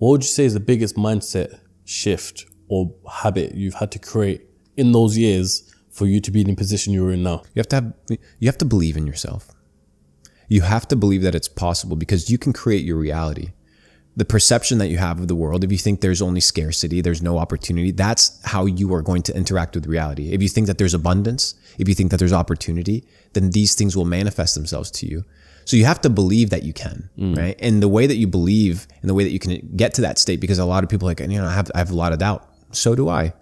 what would you say is the biggest mindset shift or habit you've had to create in those years for you to be in the position you're in now? You have to believe in yourself. You have to believe that it's possible, because you can create your reality. The perception that you have of the world, if you think there's only scarcity, there's no opportunity, that's how you are going to interact with reality. If you think that there's abundance, if you think that there's opportunity, then these things will manifest themselves to you. So you have to believe that you can, right? And the way that you believe and the way that you can get to that state, because a lot of people are like, I have a lot of doubt. So do I.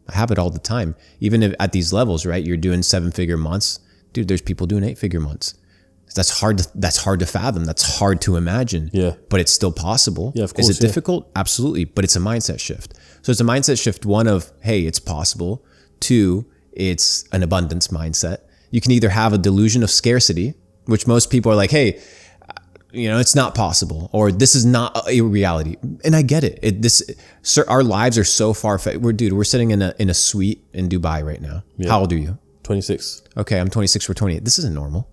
I have it all the time. Even if at these levels, right? You're doing 7-figure months. Dude, there's people doing 8-figure months. That's hard to fathom. That's hard to imagine. Yeah. But it's still possible. Yeah, of course. Is it difficult? Absolutely. But it's a mindset shift. So it's a mindset shift, one of, hey, it's possible. Two, it's an abundance mindset. You can either have a delusion of scarcity, which most people are like, hey, it's not possible, or this is not a reality. And I get it. Our lives are so far. We're sitting in a suite in Dubai right now. Yeah. How old are you? 26. Okay, I'm 26. We're 28. This isn't normal.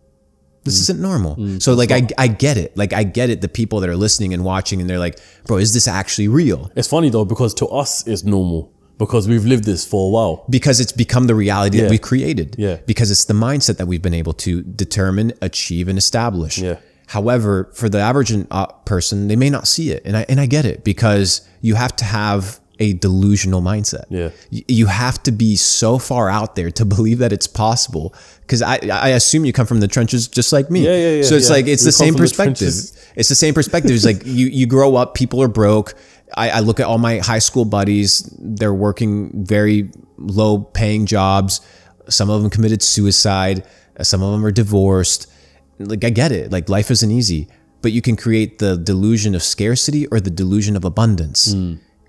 This isn't normal. So like, I get it. Like, I get it. The people that are listening and watching, and they're like, bro, is this actually real? It's funny though, because to us it's normal, because we've lived this for a while. Because it's become the reality that we've created. Yeah. Because it's the mindset that we've been able to determine, achieve, and establish. Yeah. However, for the average person, they may not see it. And I get it, because you have to have a delusional mindset. Yeah. You have to be so far out there to believe that it's possible. Because I assume you come from the trenches just like me. Yeah. So it's like, it's the same perspective. It's the same perspective. It's like you grow up, people are broke. I look at all my high school buddies. They're working very low paying jobs. Some of them committed suicide. Some of them are divorced. Like, I get it. Like, life isn't easy, but you can create the delusion of scarcity or the delusion of abundance.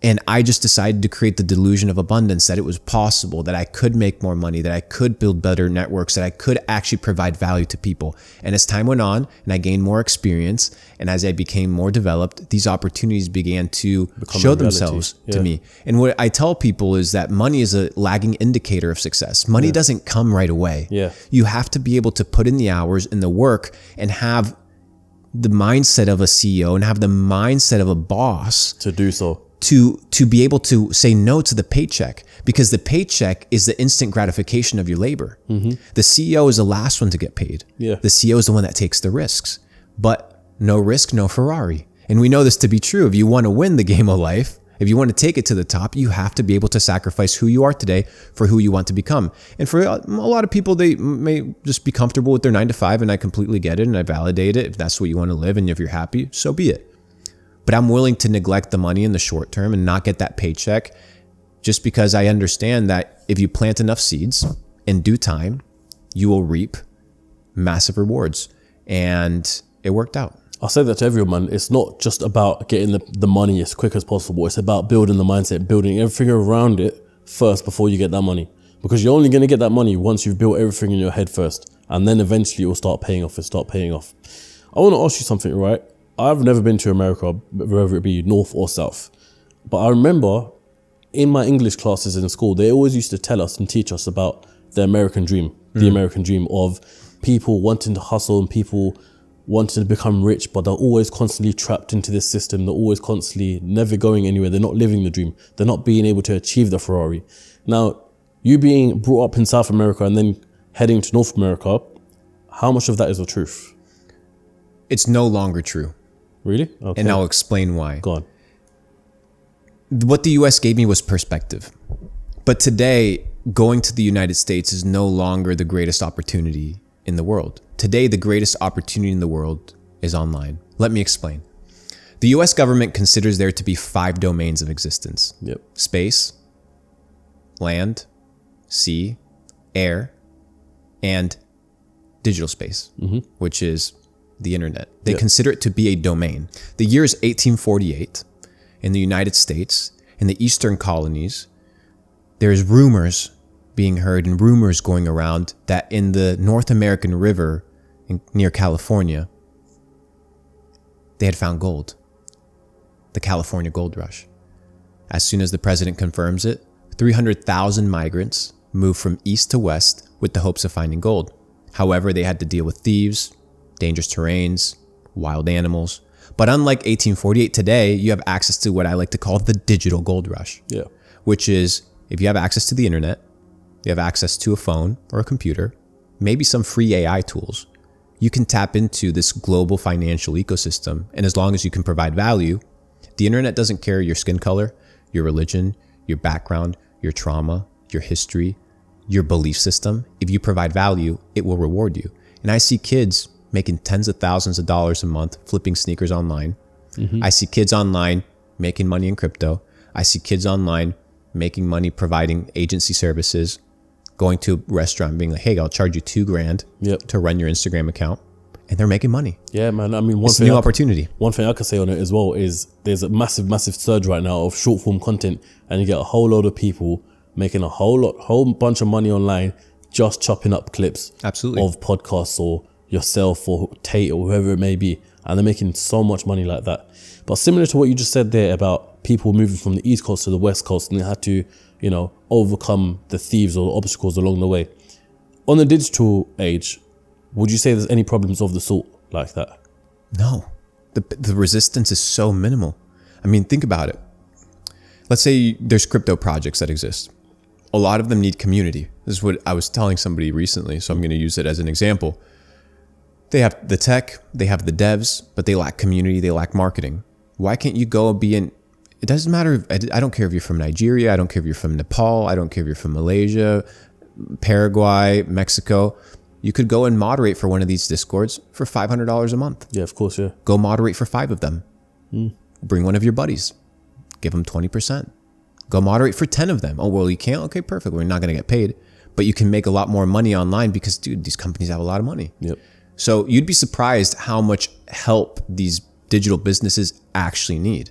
And I just decided to create the delusion of abundance, that it was possible, that I could make more money, that I could build better networks, that I could actually provide value to people. And as time went on and I gained more experience, and as I became more developed, these opportunities began to show themselves to me. And what I tell people is that money is a lagging indicator of success. Money doesn't come right away. You have to be able to put in the hours and the work and have the mindset of a CEO and have the mindset of a boss to do so. To be able to say no to the paycheck, because the paycheck is the instant gratification of your labor. The CEO is the last one to get paid. The CEO is the one that takes the risks, but no risk, no Ferrari. And we know this to be true. If you want to win the game of life, if you want to take it to the top, you have to be able to sacrifice who you are today for who you want to become. And for a lot of people, they may just be comfortable with their 9-to-5, and I completely get it and I validate it. If that's what you want to live and if you're happy, so be it. But I'm willing to neglect the money in the short term and not get that paycheck, just because I understand that if you plant enough seeds in due time, you will reap massive rewards. And it worked out. I say that to everyone. It's not just about getting the money as quick as possible. It's about building the mindset, building everything around it first before you get that money. Because you're only going to get that money once you've built everything in your head first. And then eventually it will start paying off. I want to ask you something, right? I've never been to America, whether it be North or South. But I remember in my English classes in school, they always used to tell us and teach us about the American dream. The American dream of people wanting to hustle and people wanting to become rich, but they're always constantly trapped into this system. They're always constantly never going anywhere. They're not living the dream. They're not being able to achieve the Ferrari. Now, you being brought up in South America and then heading to North America, how much of that is the truth? It's no longer true. Really? Okay. And I'll explain why. Go on. What the US gave me was perspective. But today, going to the United States is no longer the greatest opportunity in the world. Today, the greatest opportunity in the world is online. Let me explain. The US government considers there to be 5 domains of existence. Space, land, sea, air, and digital space, which is the internet. They consider it to be a domain. The year is 1848. In the United States, in the Eastern colonies, there's rumors being heard and rumors going around that in the North American River near California, they had found gold. The California Gold Rush. As soon as the president confirms it, 300,000 migrants moved from east to west with the hopes of finding gold. However, they had to deal with thieves, dangerous terrains, wild animals. But unlike 1848, today you have access to what I like to call the digital gold rush. Yeah. Which is, if you have access to the internet, you have access to a phone or a computer, maybe some free AI tools, you can tap into this global financial ecosystem. And as long as you can provide value, the internet doesn't care your skin color, your religion, your background, your trauma, your history, your belief system. If you provide value, it will reward you. And I see kids making tens of thousands of dollars a month flipping sneakers online. I see kids online making money in crypto. I see kids online making money providing agency services, going to a restaurant being like, hey, I'll charge you $2,000 to run your Instagram account. And they're making money. Yeah, man. I mean, it's a new opportunity. One thing I could say on it as well is there's a massive, massive surge right now of short form content, and you get a whole load of people making a whole bunch of money online just chopping up clips Absolutely. of podcasts or yourself or Tate or whoever it may be, and they're making so much money like that. But similar to what you just said there about people moving from the East Coast to the West Coast, and they had to, you know, overcome the thieves or obstacles along the way. On the digital age, would you say there's any problems of the sort like that? No. The resistance is so minimal. I mean, think about it. Let's say there's crypto projects that exist. A lot of them need community. This is what I was telling somebody recently, so I'm going to use it as an example. They have the tech, they have the devs, but they lack community, they lack marketing. Why can't you go be in... It doesn't matter. I don't care if you're from Nigeria. I don't care if you're from Nepal. I don't care if you're from Malaysia, Paraguay, Mexico. You could go and moderate for one of these Discords for $500 a month. Yeah, of course, yeah. Go moderate for 5 of them. Bring one of your buddies. Give them 20%. Go moderate for 10 of them. Oh, well, you can't? Okay, perfect. We're not going to get paid. But you can make a lot more money online because, dude, these companies have a lot of money. Yep. So you'd be surprised how much help these digital businesses actually need.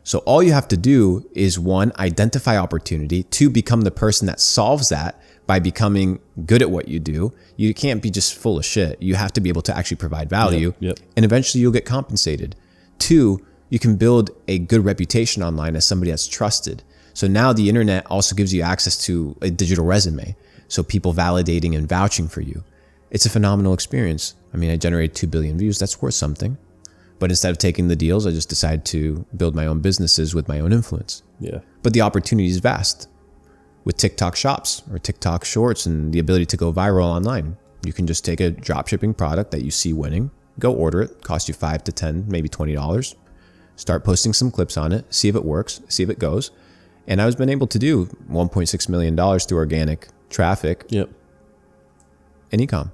So all you have to do is 1, identify opportunity, 2, become the person that solves that by becoming good at what you do. You can't be just full of shit. You have to be able to actually provide value. Yep. And eventually you'll get compensated. 2, you can build a good reputation online as somebody that's trusted. So now the internet also gives you access to a digital resume. So people validating and vouching for you. It's a phenomenal experience. I mean, I generated 2 billion views. That's worth something. But instead of taking the deals, I just decided to build my own businesses with my own influence. Yeah. But the opportunity is vast. With TikTok shops or TikTok shorts and the ability to go viral online, you can just take a dropshipping product that you see winning, go order it, cost you $5 to $10, maybe $20. Start posting some clips on it, see if it works, see if it goes. And I've been able to do $1.6 million through organic traffic Yep. and e-com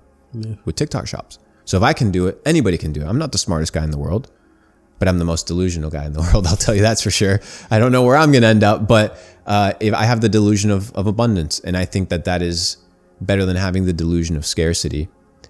with TikTok shops. So if I can do it, anybody can do it. I'm not the smartest guy in the world, but I'm the most delusional guy in the world. I'll tell you that's for sure. I don't know where I'm going to end up, but if I have the delusion of abundance, and I think that is better than having the delusion of scarcity.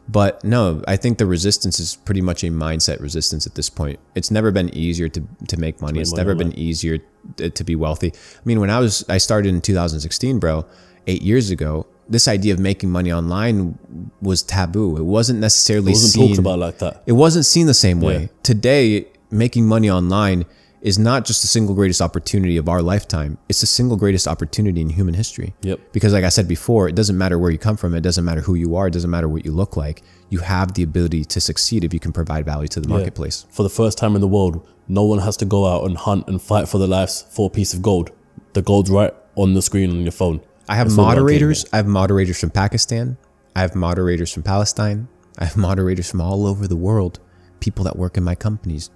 But no, I think the resistance is pretty much a mindset resistance at this point. It's never been easier to make money. It's never been easier to be wealthy. I mean, when I started in 2016, bro, 8 years ago, this idea of making money online was taboo. It wasn't necessarily talked about like that. It wasn't seen the same way. Yeah. Today, making money online is not just the single greatest opportunity of our lifetime. It's the single greatest opportunity in human history. Yep. Because like I said before, it doesn't matter where you come from. It doesn't matter who you are. It doesn't matter what you look like. You have the ability to succeed if you can provide value to the marketplace. For the first time in the world, no one has to go out and hunt and fight for their lives for a piece of gold. The gold's right on the screen on your phone. I have moderators. I have moderators from Pakistan. I have moderators from Palestine. I have moderators from all over the world. People that work in my companies.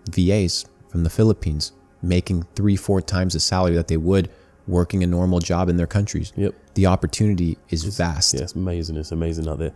VAs from the Philippines making 3-4 times the salary that they would working a normal job in their countries. Yep. The opportunity is vast. Yeah, it's amazing. It's amazing out there.